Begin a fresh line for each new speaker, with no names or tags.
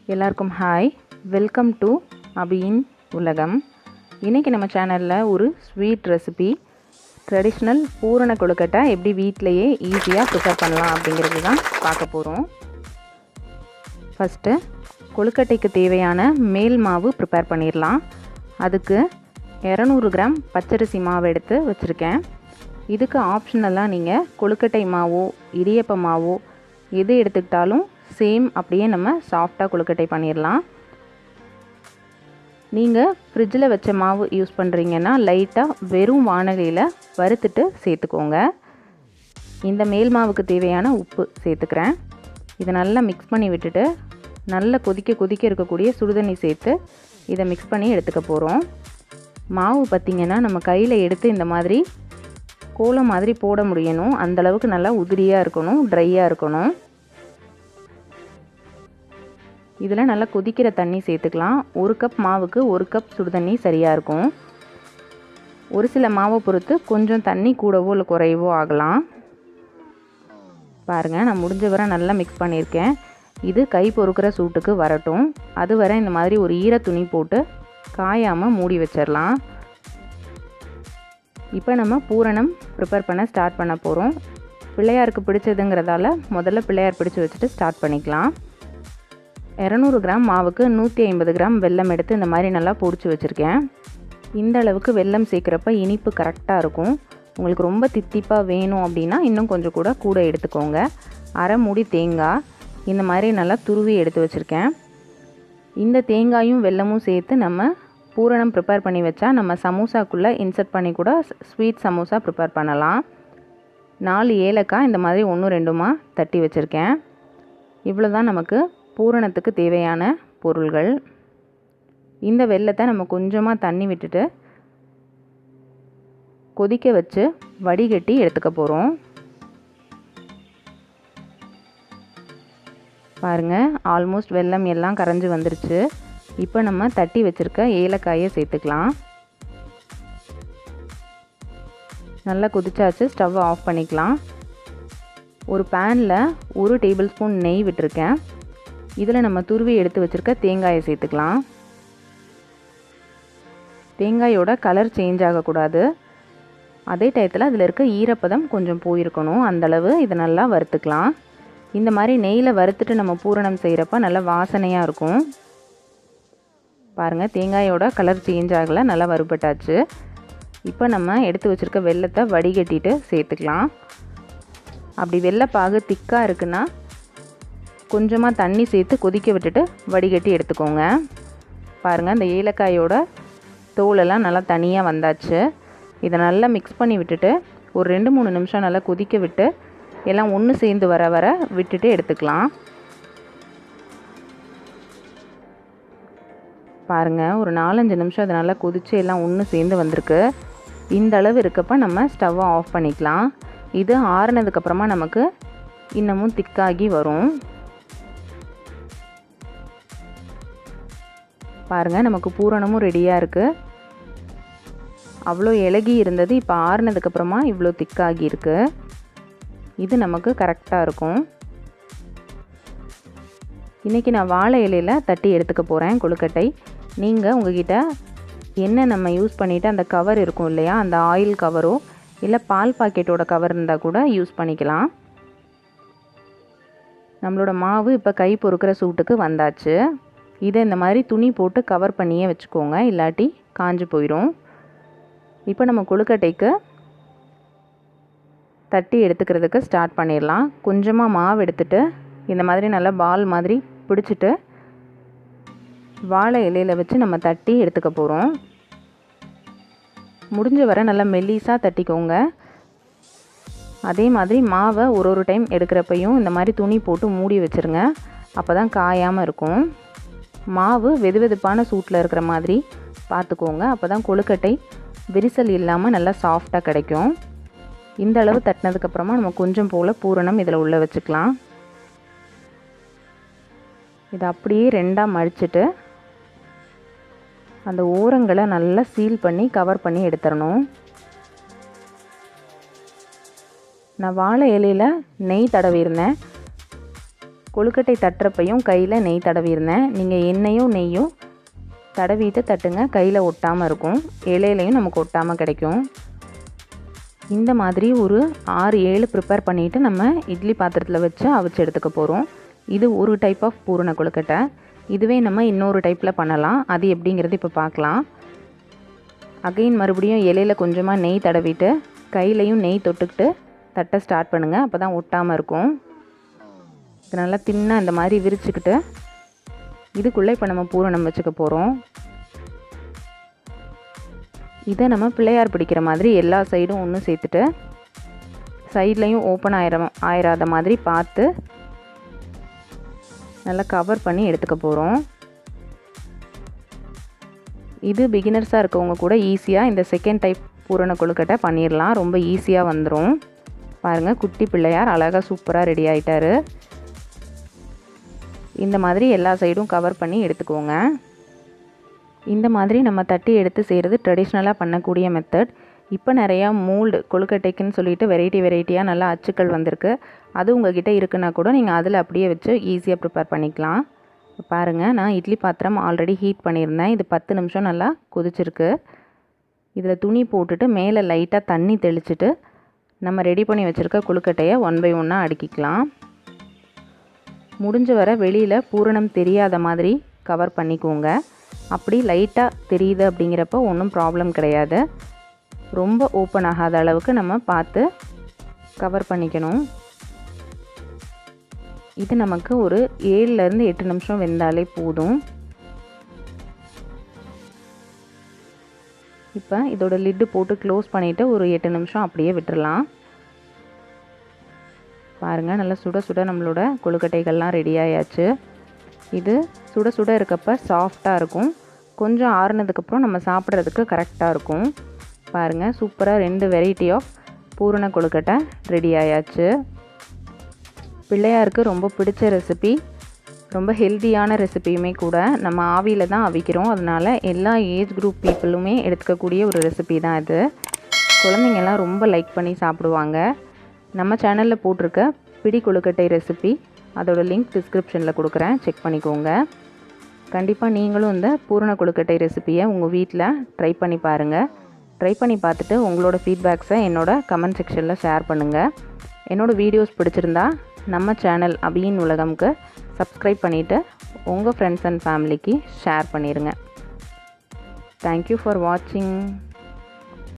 எல்லாருக்கும் hi, welcome to அபியின் உலகம். இன்றைக்கி நம்ம சேனலில் ஒரு ஸ்வீட் ரெசிபி, ட்ரெடிஷ்னல் பூரண கொழுக்கட்டை எப்படி வீட்டிலையே ஈஸியாக ப்ரிப்பேர் பண்ணலாம் அப்படிங்கிறது தான் பார்க்க போகிறோம். ஃபஸ்ட்டு கொழுக்கட்டைக்கு தேவையான மேல் மாவு ப்ரிப்பேர் பண்ணிடலாம். அதுக்கு 200 கிராம் பச்சரிசி மாவு எடுத்து வச்சுருக்கேன். இதுக்கு ஆப்ஷனலாக நீங்கள் கொழுக்கட்டை மாவோ இடியப்ப மாவோ எது எடுத்துக்கிட்டாலும் சேம் அப்படியே நம்ம சாஃப்டாக கொழுக்கட்டை பண்ணிடலாம். நீங்கள் ஃப்ரிட்ஜில் வச்ச மாவு யூஸ் பண்ணுறீங்கன்னா லைட்டாக வெறும் வானலியில் வறுத்துட்டு சேர்த்துக்கோங்க. இந்த மேல் மாவுக்கு தேவையான உப்பு சேர்த்துக்கிறேன். இதை நல்லா மிக்ஸ் பண்ணி விட்டுட்டு நல்லா கொதிக்க இருக்கக்கூடிய சுடுதண்ணி சேர்த்து இதை மிக்ஸ் பண்ணி எடுத்துக்க போகிறோம். மாவு பார்த்திங்கன்னா நம்ம கையில் எடுத்து இந்த மாதிரி கோலம் மாதிரி போட முடியணும். அந்தளவுக்கு நல்லா உதிரியாக இருக்கணும், ட்ரையாக இருக்கணும். இதில் நல்லா கொதிக்கிற தண்ணி சேர்த்துக்கலாம். 1 கப் மாவுக்கு 1 கப் சுடுதண்ணி சரியாக இருக்கும். ஒரு சில மாவை பொறுத்து கொஞ்சம் தண்ணி கூடவோ இல்லை குறையவோ ஆகலாம். பாருங்கள், நான் முடிஞ்ச வரை நல்லா மிக்ஸ் பண்ணியிருக்கேன். இது கை பொறுக்கிற சூட்டுக்கு வரட்டும். அது வரை இந்த மாதிரி ஒரு ஈர துணி போட்டு காயாமல் மூடி வச்சிடலாம். இப்போ நம்ம பூரணம் ப்ரிப்பேர் பண்ண ஸ்டார்ட் பண்ண போகிறோம். பிள்ளையாருக்கு பிடிச்சதுங்கிறதால முதல்ல பிள்ளையார் பிடிச்சி வச்சுட்டு ஸ்டார்ட் பண்ணிக்கலாம். 200 கிராம் மாவுக்கு 150 கிராம் வெல்லம் எடுத்து இந்த மாதிரி நல்லா பொடிச்சு வச்சுருக்கேன். இந்த அளவுக்கு வெல்லம் சேர்க்குறப்ப இனிப்பு கரெக்டாக இருக்கும். உங்களுக்கு ரொம்ப தித்திப்பாக வேணும் அப்படின்னா இன்னும் கொஞ்சம் கூட எடுத்துக்கோங்க. அரை மூடி தேங்காய் இந்த மாதிரி நல்லா துருவி எடுத்து வச்சுருக்கேன். இந்த தேங்காயும் வெல்லமும் சேர்த்து நம்ம பூரணம் ப்ரிப்பேர் பண்ணி வச்சா நம்ம சமோசாக்குள்ளே இன்சர்ட் பண்ணி கூட ஸ்வீட் சமோசா ப்ரிப்பேர் பண்ணலாம். 4 ஏலக்காய் இந்த மாதிரி 1-2மா தட்டி வச்சுருக்கேன். இவ்வளோ தான் நமக்கு பூரணத்துக்கு தேவையான பொருள்கள். இந்த வெல்லத்தை நம்ம கொஞ்சமாக தண்ணி விட்டுட்டு கொதிக்க வச்சு வடிகட்டி எடுத்துக்க போகிறோம். பாருங்கள், ஆல்மோஸ்ட் வெல்லம் எல்லாம் கரைஞ்சி வந்துருச்சு. இப்போ நம்ம தட்டி வச்சுருக்க ஏலக்காயை சேர்த்துக்கலாம். நல்லா கொதிச்சாச்சு, ஸ்டவ்வை ஆஃப் பண்ணிக்கலாம். ஒரு பேனில் 1 டேபிள் ஸ்பூன் நெய் விட்டுருக்கேன். இதில் நம்ம துருவி எடுத்து வச்சுருக்க தேங்காயை சேர்த்துக்கலாம். தேங்காயோட கலர் சேஞ்ச் ஆகக்கூடாது. அதே டயத்தில் அதில் இருக்க ஈரப்பதம் கொஞ்சம் போயிருக்கணும். அந்தளவு இதை நல்லா வறுத்துக்கலாம். இந்த மாதிரி நெய்யில் வறுத்துட்டு நம்ம பூரணம் செய்கிறப்ப நல்லா வாசனையாக இருக்கும். பாருங்கள், தேங்காயோட கலர் சேஞ்ச் ஆகலை, நல்லா வறுபட்டாச்சு. இப்போ நம்ம எடுத்து வச்சுருக்க வெல்லத்தை வடிகட்டிட்டு சேர்த்துக்கலாம். அப்படி வெல்லைப்பாகு திக்காக இருக்குன்னா கொஞ்சமாக தண்ணி சேர்த்து கொதிக்க விட்டுட்டு வடிகட்டி எடுத்துக்கோங்க. பாருங்கள், இந்த ஏலக்காயோட தோலெல்லாம் நல்லா தனியாக வந்தாச்சு. இதை நல்லா மிக்ஸ் பண்ணி விட்டுட்டு ஒரு 2-3 நிமிஷம் நல்லா கொதிக்க விட்டு எல்லாம் ஒன்று சேர்ந்து வர விட்டுட்டு எடுத்துக்கலாம். பாருங்கள், ஒரு 4-5 நிமிஷம் அது நல்லா கொதித்து எல்லாம் ஒன்று சேர்ந்து வந்திருக்கு. இந்த அளவு இருக்கப்போ நம்ம ஸ்டவ்வை ஆஃப் பண்ணிக்கலாம். இது ஆறுனதுக்கப்புறமா நமக்கு இன்னமும் திக்காகி வரும். பாருங்கள், நமக்கு பூரணமும் ரெடியாக இருக்குது. அவ்வளோ இலகி இருந்தது, இப்போ ஆறுனதுக்கப்புறமா இவ்வளோ திக்காகி இருக்குது. இது நமக்கு கரெக்டாக இருக்கும். இன்றைக்கி நான் வாழை இலையில் தட்டி எடுத்துக்க போகிறேன் கொழுக்கட்டை. நீங்கள் உங்ககிட்ட என்ன நம்ம யூஸ் பண்ணிவிட்டு அந்த கவர் இருக்கும் இல்லையா, அந்த ஆயில் கவரோ இல்லை பால் பாக்கெட்டோட கவர் இருந்தால் கூட யூஸ் பண்ணிக்கலாம். நம்மளோட மாவு இப்போ கை பொறுக்கிற சூட்டுக்கு வந்தாச்சு. இதை இந்த மாதிரி துணி போட்டு கவர் பண்ணியே வச்சுக்கோங்க, இல்லாட்டி காஞ்சு போயிடும். இப்போ நம்ம கொழுக்கட்டைக்கு தட்டி எடுத்துக்கிறதுக்கு ஸ்டார்ட் பண்ணிடலாம். கொஞ்சமாக மாவு எடுத்துகிட்டு இந்த மாதிரி நல்லா பால் மாதிரி பிடிச்சிட்டு வாழை இலையில் வச்சு நம்ம தட்டி எடுத்துக்க போகிறோம். முடிஞ்ச வரை நல்லா மெல்லிஸாக தட்டிக்கோங்க. அதே மாதிரி மாவை ஒரு டைம் எடுக்கிறப்பையும் இந்த மாதிரி துணி போட்டு மூடி வச்சுருங்க. அப்போ தான் காயாமல் இருக்கும். மாவு வெதுவெதுப்பான சூட்டில் இருக்கிற மாதிரி பார்த்துக்கோங்க. அப்போ தான் கொழுக்கட்டை விரிசல் இல்லாமல் நல்லா சாஃப்டாக கிடைக்கும். இந்த அளவு தட்டினதுக்கப்புறமா நம்ம கொஞ்சம் போல் பூரணம் இதில் உள்ளே வச்சுக்கலாம். இதை அப்படியே 2ஆக மடிச்சுட்டு அந்த ஓரங்களை நல்லா சீல் பண்ணி கவர் பண்ணி எடுத்துடணும். நான் வாழை இலையில் நெய் தடவிருந்தேன். கொழுக்கட்டை தட்டுறப்பையும் கையில் நெய் தடவிருந்தேன். நீங்கள் எண்ணெயும் நெய்யும் தடவிட்டு தட்டுங்க, கையில் ஒட்டாமல் இருக்கும், இலையிலையும் நமக்கு ஒட்டாமல் கிடைக்கும். இந்த மாதிரி ஒரு 6-7 ப்ரிப்பேர் பண்ணிவிட்டு நம்ம இட்லி பாத்திரத்தில் வச்சு அவிச்சு எடுத்துக்க போகிறோம். இது ஒரு டைப் ஆஃப் பூரண கொழுக்கட்டை. இதுவே நம்ம இன்னொரு டைப்பில் பண்ணலாம். அது எப்படிங்கிறது இப்போ பார்க்கலாம். அகைன் மறுபடியும் இலையில் கொஞ்சமாக நெய் தடவிட்டு கையிலையும் நெய் தொட்டுக்கிட்டு தட்டை ஸ்டார்ட் பண்ணுங்கள். அப்போ தான் ஒட்டாமல் இருக்கும். இது நல்லா தின்னாக இந்த மாதிரி விரிச்சுக்கிட்டு இதுக்குள்ளே இப்போ நம்ம பூரணம் வச்சுக்க போகிறோம். இதை நம்ம பிள்ளையார் பிடிக்கிற மாதிரி எல்லா சைடும் ஒன்று சேர்த்துட்டு சைட்லேயும் ஓப்பன் ஆயிராத மாதிரி பார்த்து நல்லா கவர் பண்ணி எடுத்துக்க போகிறோம். இது பிகினர்ஸாக இருக்கவங்க கூட ஈஸியாக இந்த செகண்ட் டைப் பூரண கொழுக்கட்டை பண்ணிடலாம். ரொம்ப ஈஸியாக வந்துடும். பாருங்கள், குட்டி பிள்ளையார் அழகாக சூப்பராக ரெடி ஆகிட்டார். இந்த மாதிரி எல்லா சைடும் கவர் பண்ணி எடுத்துக்கோங்க. இந்த மாதிரி நம்ம தட்டி எடுத்து செய்கிறது ட்ரெடிஷ்னலாக பண்ணக்கூடிய மெத்தட். இப்போ நிறையா மோல்டு கொழுக்கட்டைக்குன்னு சொல்லிட்டு வெரைட்டியாக நல்லா அச்சுக்கள் வந்திருக்கு. அது உங்கள்கிட்ட இருக்குன்னா கூட நீங்கள் அதில் அப்படியே வச்சு ஈஸியாக ப்ரிப்பேர் பண்ணிக்கலாம். பாருங்கள், நான் இட்லி பாத்திரம் ஆல்ரெடி ஹீட் பண்ணியிருந்தேன். இது 10 நிமிஷம் நல்லா கொதிச்சிருக்கு. இதில் துணி போட்டுட்டு மேலே லைட்டாக தண்ணி தெளிச்சுட்டு நம்ம ரெடி பண்ணி வச்சுருக்க கொழுக்கட்டையை 1 by 1 அடுக்கிக்கலாம். முடிஞ்ச வர வெளியில் பூரணம் தெரியாத மாதிரி கவர் பண்ணிக்கோங்க. அப்படி லைட்டாக தெரியுது அப்படிங்கிறப்ப ஒன்றும் ப்ராப்ளம் கிடையாது. ரொம்ப ஓப்பன் ஆகாத அளவுக்கு நம்ம பார்த்து கவர் பண்ணிக்கணும். இது நமக்கு ஒரு 7லேருந்து 8 நிமிஷம் வெந்தாலே போதும். இப்போ இதோட லிட்டு போட்டு க்ளோஸ் பண்ணிவிட்டு ஒரு 8 நிமிஷம் அப்படியே விட்டுடலாம். பாருங்கள், நல்லா சுட சுட நம்மளோட கொழுக்கட்டைகள்லாம் ரெடி ஆயாச்சு. இது சுட சுட இருக்கப்போ சாஃப்டாக இருக்கும். கொஞ்சம் ஆறுனதுக்கப்புறம் நம்ம சாப்பிட்றதுக்கு கரெக்டாக இருக்கும். பாருங்கள், சூப்பராக 2 வெரைட்டி ஆஃப் பூரண கொழுக்கட்டை ரெடி ஆயாச்சு. பிள்ளையாருக்கு ரொம்ப பிடிச்ச ரெசிபி, ரொம்ப ஹெல்த்தியான ரெசிபியுமே கூட. நம்ம ஆவியில் தான் அவிக்கிறோம். அதனால் எல்லா ஏஜ் குரூப் பீப்புளுமே எடுத்துக்கக்கூடிய ஒரு ரெசிபி தான் இது. குழந்தைங்கள்லாம் ரொம்ப லைக் பண்ணி சாப்பிடுவாங்க. நம்ம சேனலில் போட்டிருக்க பிடி கொழுக்கட்டை ரெசிபி அதோட லிங்க் டிஸ்கிரிப்ஷனில் கொடுக்குறேன், செக் பண்ணிக்கோங்க. கண்டிப்பாக நீங்களும் இந்த பூரண கொழுக்கட்டை ரெசிபியை உங்கள் வீட்டில் ட்ரை பண்ணி பாருங்கள். ட்ரை பண்ணி பார்த்துட்டு உங்களோட ஃபீட்பேக்ஸை என்னோட கமெண்ட் செக்ஷனில் ஷேர் பண்ணுங்கள். என்னோடய வீடியோஸ் பிடிச்சிருந்தா நம்ம சேனல் அபியின் உலகம்க்கு சப்ஸ்கிரைப் பண்ணிவிட்டு உங்கள் ஃப்ரெண்ட்ஸ் அண்ட் ஃபேமிலிக்கு ஷேர் பண்ணிடுங்க. தேங்க்யூ ஃபார் வாட்சிங்.